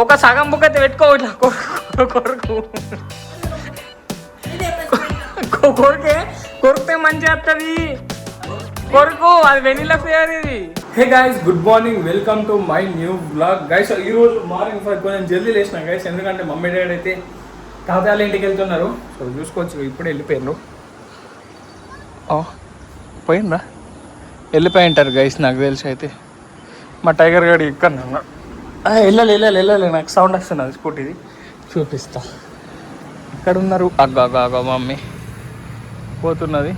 ఒక సగం బుక్ అయితే పెట్టుకో ఇట్లా కొరకు కొరికే కొరికితే మంచిగా వస్తుంది కొరకు అది వెనిలా ఫ్లేవర్ ఇది. Hey guys good morning, welcome to my new blog guys. ఈరోజు మార్నింగ్ కొంచెం జల్దీ లేచిన గైస్, ఎందుకంటే మమ్మీ డాడీ అయితే తాతయ్య ఇంటికి వెళ్తున్నారు. సో చూసుకోవచ్చు ఇప్పుడే వెళ్ళిపోయారు. పోయిందా వెళ్ళిపోయి ఉంటారు గైస్, నాకు తెలిసి అయితే. మా టైగర్ గాడి ఇక్కడ ఉన్నాడు. వెళ్ళాలి నాకు సౌండ్ వస్తున్నది స్కూటీది, చూపిస్తా. ఇక్కడ ఉన్నారు. అగ్గ మమ్మీ పోతున్నది,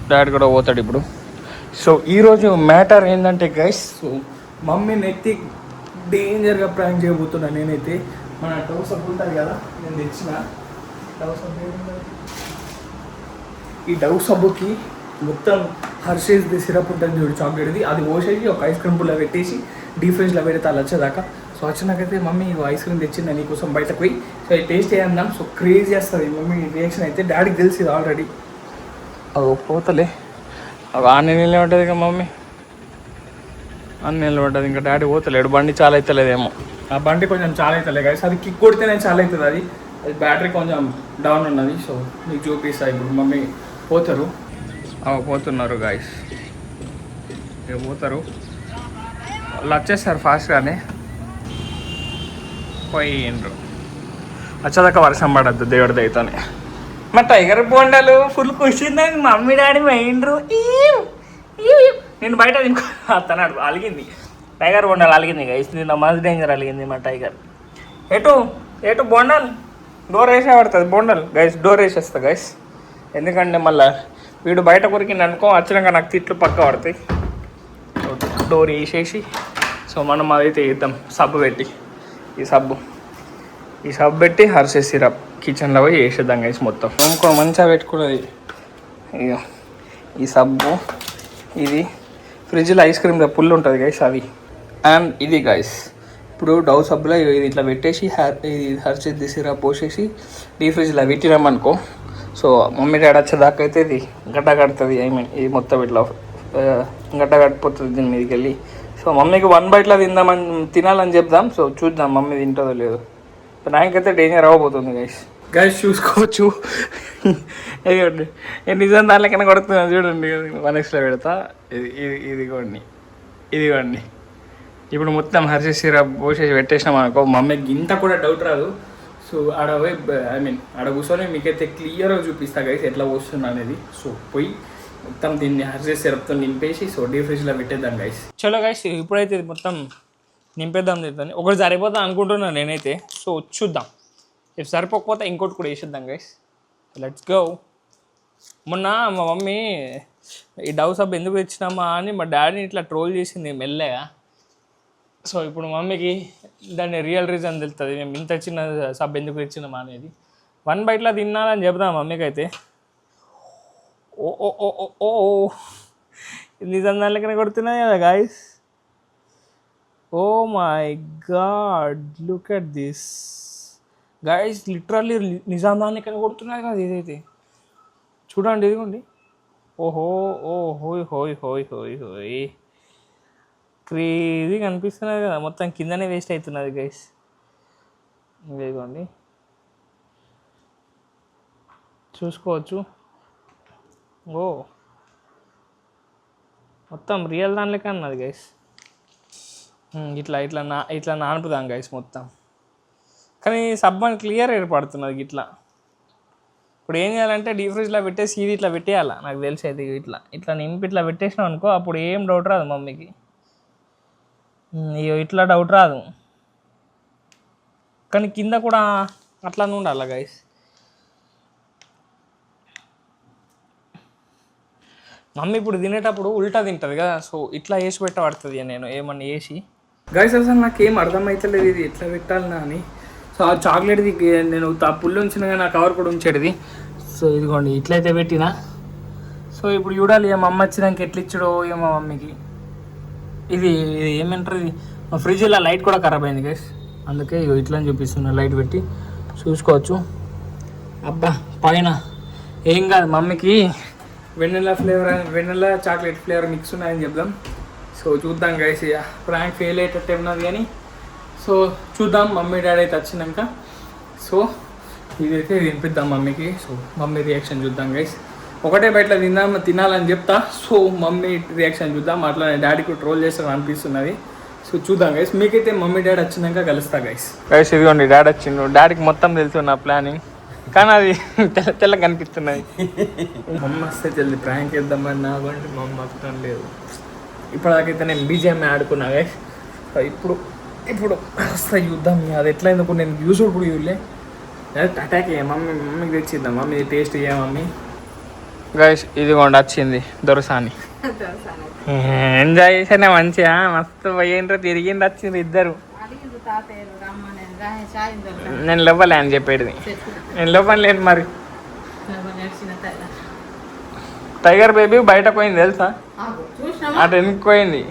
డాడీ కూడా పోతాడు ఇప్పుడు. సో ఈరోజు మ్యాటర్ ఏంటంటే గైస్, సో మమ్మీని ఎత్తి డేంజర్గా ప్రాంక్ చేయబోతున్నా నేనైతే. మన డవ్ సబ్బు ఉంటుంది కదా, నేను తెచ్చిన డవ్ సబ్బు. ఈ డవ్ సబ్బుకి మొత్తం హర్షేస్ది సిరప్ ఉంటుంది చూడు, చాక్లెట్ది, అది పోసేసి ఒక ఐస్ క్రీమ్ పుల్ల పెట్టేసి డీప్ ఫ్రిడ్జ్లో పెడితే అలా వచ్చేదాకా. సో వచ్చినాకైతే మమ్మీ ఐస్ క్రీమ్ తెచ్చింది నీకోసం బయటకు పోయి. సో అది టేస్ట్ చేద్దాం. సో క్రేజీ వస్తుంది మమ్మీ రియాక్షన్ అయితే. డాడీకి తెలిసింది ఆల్రెడీ. అది పోతలే, అవి ఆరు నెలలు ఉంటుంది ఇక మమ్మీ, అన్ని నెలలు ఉంటుంది. ఇంకా డాడీ పోతలేడు, బండి చాలా అవుతలేదేమో. ఆ బండి కొంచెం చాలా అవుతలే గైస్, అది కిక్ కొడితేనే చాలా అవుతుంది. అది బ్యాటరీ కొంచెం డౌన్ ఉన్నది. సో మీకు చూపిస్తా ఇప్పుడు. మమ్మీ పోతారు, పోతున్నారు గాయస్, ఇక పోతారు. వాళ్ళు వచ్చేస్తారు ఫాస్ట్గానే. పోయిండ్రు, వచ్చేదాకా వర్షం పడద్దు దేవుడి దయతోనే. మా టైగర్ బోండాలు ఫుల్ ఖుషిందని మమ్మీ డాడీ పోయిండ్రు. నేను బయట తినుకున్నాడు, అలిగింది టైగర్ బోండాలు, అలిగింది గైస్. నిన్న మస్త్ డేంజర్ అలిగింది మా టైగర్. ఎటు బోండాలు డోర్ వేసే పడుతుంది బోండాలు గైస్, డోర్ వేసేస్తా గైస్. ఎందుకంటే మళ్ళీ వీడు బయట కొరికింది అనుకో, వచ్చినాక నాకు తిట్లు పక్క పడతాయి. డోర్ వేసేసి సో మనం అదైతే వేద్దాం, సబ్బు పెట్టి. ఈ సబ్బు పెట్టి హర్షెస్ సిరప్ కిచెన్లో పోయి వేసేద్దాం గైస్ మొత్తం. ఇంకో మంచిగా పెట్టుకున్నది ఇక ఈ సబ్బు. ఇది ఫ్రిడ్జ్లో ఐస్ క్రీమ్ పుల్ ఉంటుంది గైస్, అది. అండ్ ఇది గైస్, ఇప్పుడు డవ్ సబ్బులో ఇది ఇట్లా పెట్టేసి హర్షెస్ సిరప్ పోసేసి డీ ఫ్రిడ్జ్లో పెట్టినామనుకో. సో మమ్మీ డాడీ వచ్చేదాకా అయితే ఇది గడ్డ కడుతుంది. ఇది మొత్తం ఇట్లా గడ్డ కట్టిపోతుంది దీని మీదకి వెళ్ళి. సో మమ్మీకి 1 బైట్లో తినాలని చెప్దాం. సో చూద్దాం మమ్మీ తింటుందో లేదో. నాకైతే డేంజర్ అవ్వబోతుంది గైస్ చూసుకోవచ్చు. ఇదిగోండి, నిజం దానికైనా కొడుతున్నాను చూడండి. 1xలో పెడతా. ఇదిగోండి ఇప్పుడు మొత్తం హర్షెస్ సిరప్ పోసేసి పెట్టేసినాం అనుకో, మమ్మీకి ఇంత కూడా డౌట్ రాదు. సో ఆడ పోయి ఆడ కూర్చొని మీకైతే క్లియర్గా చూపిస్తా గైస్ ఎట్లా పోస్తున్నా అనేది. సో పోయి మొత్తం దీన్ని హర్షెస్ సిరప్తో నింపేసి సో డీ ఫ్రిడ్జ్లో పెట్టేద్దాం గైస్. చలో గైస్, ఇప్పుడైతే మొత్తం నింపేద్దాం తింటాను. ఒకటి సరిపోతా అనుకుంటున్నాను నేనైతే. సో చూద్దాం, ఇఫ్ సరిపోకపోతే ఇంకోటి కూడా వేసేద్దాం గైస్. Let's go. మొన్న మా మమ్మీ ఈ డవ్ సబ్ ఎందుకు తెచ్చినామా అని మా డాడీని ఇట్లా ట్రోల్ చేసింది మెల్లగా. సో ఇప్పుడు మమ్మీకి దాన్ని రియల్ రీజన్ తెలుస్తుంది, మేము ఇంత చిన్న సబ్ ఎందుకు తెచ్చినామా అనేది. 1 బైట్లో తిన్నానని చెప్దాం మమ్మీకి అయితే. ఓ నిజం దానికనే కొడుతున్నాయి కదా guys. Oh my god, look at this guys, literally నిజాం దానికనే కొడుతున్నాయి కదా ఇదైతే. చూడండి, ఇదిగోండి. హోయ్ క్రేజీగా అనిపిస్తున్నది కదా, మొత్తం కిందనే వేస్ట్ అవుతున్నది గైస్. ఇదిగోండి చూసుకోవచ్చు. మొత్తం రియల్ దానిలోకే అన్నది గైస్. ఇట్లా నానుపుదాం గైస్ మొత్తం. కానీ సబ్బన్ క్లియర్ ఏర్పడుతున్నది ఇట్లా. ఇప్పుడు ఏం చేయాలంటే డీ ఫ్రిడ్జ్లో పెట్టేసి ఇది ఇట్లా పెట్టేయాలా, నాకు తెలిసి అయితే. ఇట్లా నింపి ఇట్లా పెట్టేసినాం అనుకో, అప్పుడు ఏం డౌట్ రాదు మమ్మీకి. ఇట్లా డౌట్ రాదు, కానీ కింద కూడా అట్లానే ఉండాలి గైస్. మమ్మీ ఇప్పుడు తినేటప్పుడు ఉల్టా తింటుంది కదా, సో ఇట్లా వేసి పెట్టబడుతుంది. నేను ఏమన్నా వేసి గైస్ అసలు నాకు ఏం అర్థమవుతలేదు ఇది ఎట్లా పెట్టాలన్నా అని. సో ఆ చాక్లెట్ది నేను పుల్లు ఉంచిన కానీ ఆ కవర్ కూడా ఉంచేది. సో ఇదిగోండి ఇట్లయితే పెట్టినా. సో ఇప్పుడు చూడాలి మా అమ్మ వచ్చినాక ఎట్లా ఇచ్చాడో ఏమో మమ్మీకి. ఇది ఏమంటారు, ఇది మా ఫ్రిడ్జ్లో లైట్ కూడా ఖరాబ్ అయింది గైస్, అందుకే ఇట్లా అని చూపిస్తున్నా. లైట్ పెట్టి చూసుకోవచ్చు. అబ్బా పైన ఏం కాదు, మమ్మీకి వెనిలా చాక్లెట్ ఫ్లేవర్ మిక్స్ ఉన్నాయని చెప్దాం. సో చూద్దాం గైస్, ప్రాంక్ ఫెయిల్ అయ్యేటట్టు ఉన్నది కానీ సో చూద్దాం మమ్మీ డాడీ అయితే వచ్చినాక. సో ఇదైతే తినిపిద్దాం మమ్మీకి. సో మమ్మీ రియాక్షన్ చూద్దాం గైస్. ఒకటే బయట తినాలని చెప్తా. సో మమ్మీ రియాక్షన్ చూద్దాం. అట్లా డాడీకి ట్రోల్ చేస్తాను అనిపిస్తున్నది. సో చూద్దాం గైస్. మీకైతే మమ్మీ డాడీ వచ్చినాక కలుస్తా గైస్. గైస్ ఇదిగోండి డాడీ వచ్చిండు. డాడీకి మొత్తం తెలుసు నా ప్లానింగ్, కానీ అది తెల్లగా కనిపిస్తున్నాయి. మమ్మ వస్తే తెలియదు ప్రాంక్ వేద్దామని నాకంటే మా అమ్మ అర్థం లేదు. ఇప్పటిదాకైతే నేను బీజిఎం ఆడుకున్నా గైస్. ఇప్పుడు వస్తాయి చూద్దాం. అది ఎట్లా ఎందుకు నేను యూస్డ్ కూడా చూడలే. అటాక్ అయ్యా మమ్మీకి తెచ్చిద్దాం. మమ్మీ టేస్ట్ అయ్యా మమ్మీ. గైస్ ఇదిగోండి వచ్చింది దొరసాని. ఎంజాయ్ చేసానే మంచిగా మస్తు పోయిండ్రు తిరిగింది వచ్చిండ్రు ఇద్దరు. నేను లోపలే అని చెప్పేది. నేను లోపల లేను మరి. టైగర్ బేబీ బయట పోయింది తెలుసా, అటు ఎందుకు పోయింది.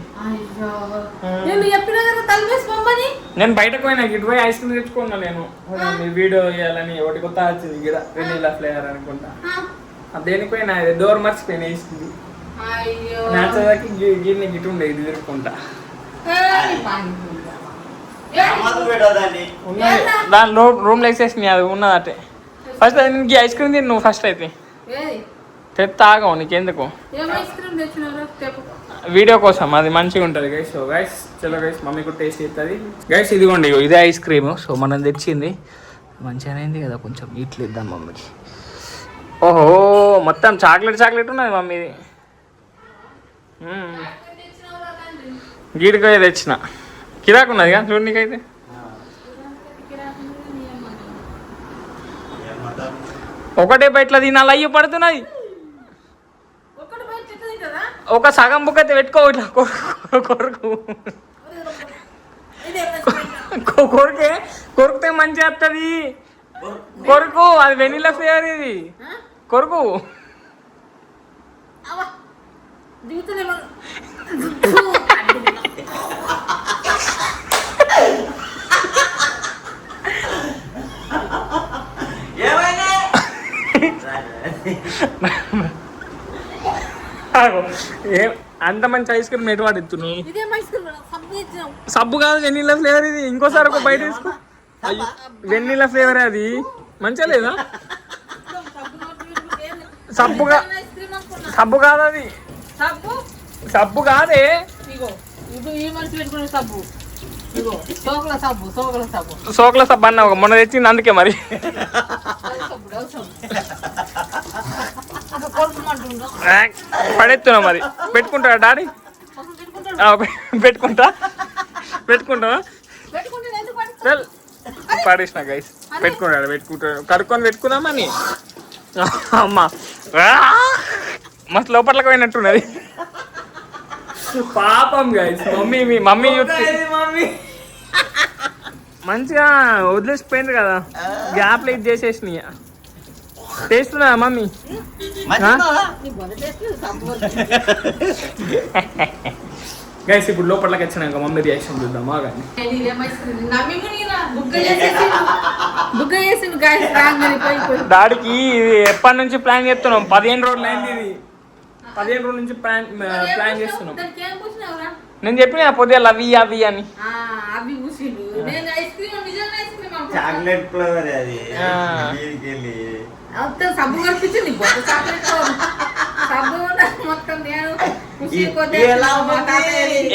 నేను బయటకు పోయినా ఇటు పోయి ఐస్ క్రీమ్ తెచ్చుకున్నా. నేను వీడియో చేయాలని ఒకటి కొత్త వచ్చింది ఇక్కడ వెనీలా ఫ్లేవర్ అనుకుంటా. దేనికి పోయినా డోర్ మర్చిపోయినా వేసింది. నాచదాకి గిన్నె గిట్టు ఉండే ఇది తిరుక్కుంటా. దాని రూమ్ లో వేసేసినాయి. అది ఉన్నదటే. ఫస్ట్ నీకు ఐస్ క్రీమ్ తిని నువ్వు ఫస్ట్ అయితే తాగవు. నీకెందుకు వీడియో కోసం, అది మంచిగా ఉంటుంది గైస్. సో గైస్ చలో గైస్ మమ్మీ కూడా టేస్ట్ చేస్తుంది గైస్. ఇదిగోండి ఇదే ఐస్ క్రీమ్. సో మనం తెచ్చింది మంచిగానే అయింది కదా. కొంచెం ఇట్లు ఇద్దాం మమ్మీకి. ఓహో మొత్తం చాక్లెట్ ఉన్నది మమ్మీది. గీడికాయ తెచ్చిన కిరాకు ఉన్నది కదా చూడు. నీకైతే ఒకటే బయటలో తినాలి. అయ్యో పడుతున్నది. ఒక సగం బుక్ అయితే పెట్టుకో. ఇట్లా కొరికితే మంచిగా వస్తుంది. కొరుకు అది వెనీలా ఫ్లేవర్. ఇది కొరుకు. అంత మంచి ఐస్ క్రీమ్ ఎటు వాడిస్తున్నావు? సబ్బు కాదు వెనీలా ఫ్లేవర్ ఇది. ఇంకోసారి ఒక బయట తీసుకో. వెనీలా ఫ్లేవర్ అది మంచిగా లేదా? సబ్బు కాదు అది. సబ్బు కాదే. సోకుల సబ్బు అన్న మొన్న తెచ్చింది అందుకే మరి. పడేస్తున్నా మరి. పెట్టుకుంటాడా డాడీ? పెట్టుకుంటా పడేసిన గైస్. పెట్టుకుంటాడు కడుక్కొని పెట్టుకుందామని. అమ్మా మస్తు లోపట్లకు పోయినట్టున్నది పాపం గైస్. మమ్మీ మంచిగా వదిలేసిపోయింది కదా. గ్యాప్లో ఇది చేసేసినాయి. టేస్ట్ ఉన్నా మమ్మీ? గైస్ ఇప్పుడు లోపలకి వచ్చినాక మమ్మీ రియాక్షన్ చూద్దామా. కానీ డాడీకి ఇది ఎప్పటి నుంచి ప్లాన్ చేస్తున్నాం? 15 రోజులు అయింది. ఇది 15 రోజుల నుంచి ప్లాన్ చేస్తున్నాం. నేను చెప్పిన పొద్దుగా అవి అవి అని. చాక్లెట్ ఫ్లేవర్ అది. సబ్బు కనిపించింది.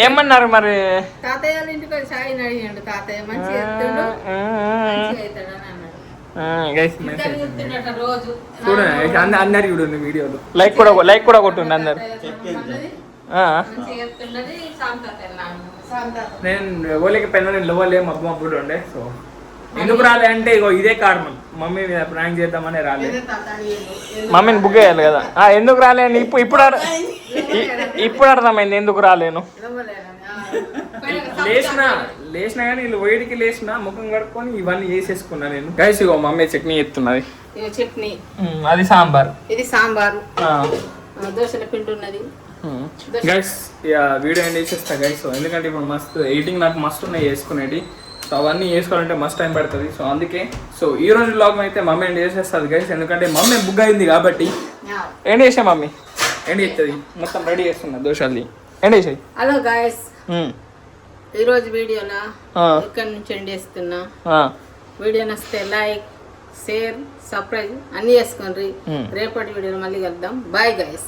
ఏమన్నారు మరి? తాతయ్య ఇంటికి సాయి అడిగాడు. తాతయ్య మంచిగా చూడండి అందరు చూడండి వీడియోలో. లైక్ కూడా కొట్టుండి అందరు. నేను ఓలికి పెన్న నేను లోవలే మబ్బు మబ్బుడు ఉండే. సో ఎందుకు రాలే అంటే ఇగో ఇదే కారణం. మమ్మీ మీద ప్రాంక్ చేద్దామని రాలేదు. మమ్మీని బుక్ చేయాలి కదా. ఎందుకు రాలే అని ఇప్పుడు అర్థమైంది ఎందుకు రాలేను. లేచినా కానీ వీళ్ళు వేడికి లేచినా ముఖం కడుక్కొని ఇవన్నీ వేసేసుకున్నా నేను. గైస్ ఇగో మమ్మీ చట్నీ ఎత్తున్నది. చట్నీ అది సాంబార్. ఇది సాంబారు. దోశల పిండి ఉన్నది. గైస్ వీడియో ఎండ్ చేసేస్తా గైస్. ఎందుకంటే ఇప్పుడు మస్తు ఎడిటింగ్ నాకు మస్తు ఉన్నాయి చేసుకునేది. సో అవన్నీ చేసుకోవాలంటే మస్తు టైం పడుతుంది. సో అందుకే సో ఈ రోజు వ్లాగ్ అయితే మమ్మీ ఎండ్ చేసేస్తుంది గైస్. ఎందుకంటే మమ్మీ బుక్ అయింది కాబట్టి ఎండ్ చేసా. మమ్మీ ఎండ్ చేస్తుంది మొత్తం రెడీ చేస్తున్నా దోశల్ని. ఎండ్ చేసాయి. హలో గైస్ ఈరోజు వీడియోలో ఆ. ఇక్కడి నుంచి ఎండ్ చేస్తున్నా. ఆ. వీడియో నచ్చితే లైక్, షేర్, సబ్స్క్రైబ్ అన్నీ చేసుకోండి. రేపటి వీడియోలో మళ్ళీ కలుద్దాం. Bye guys.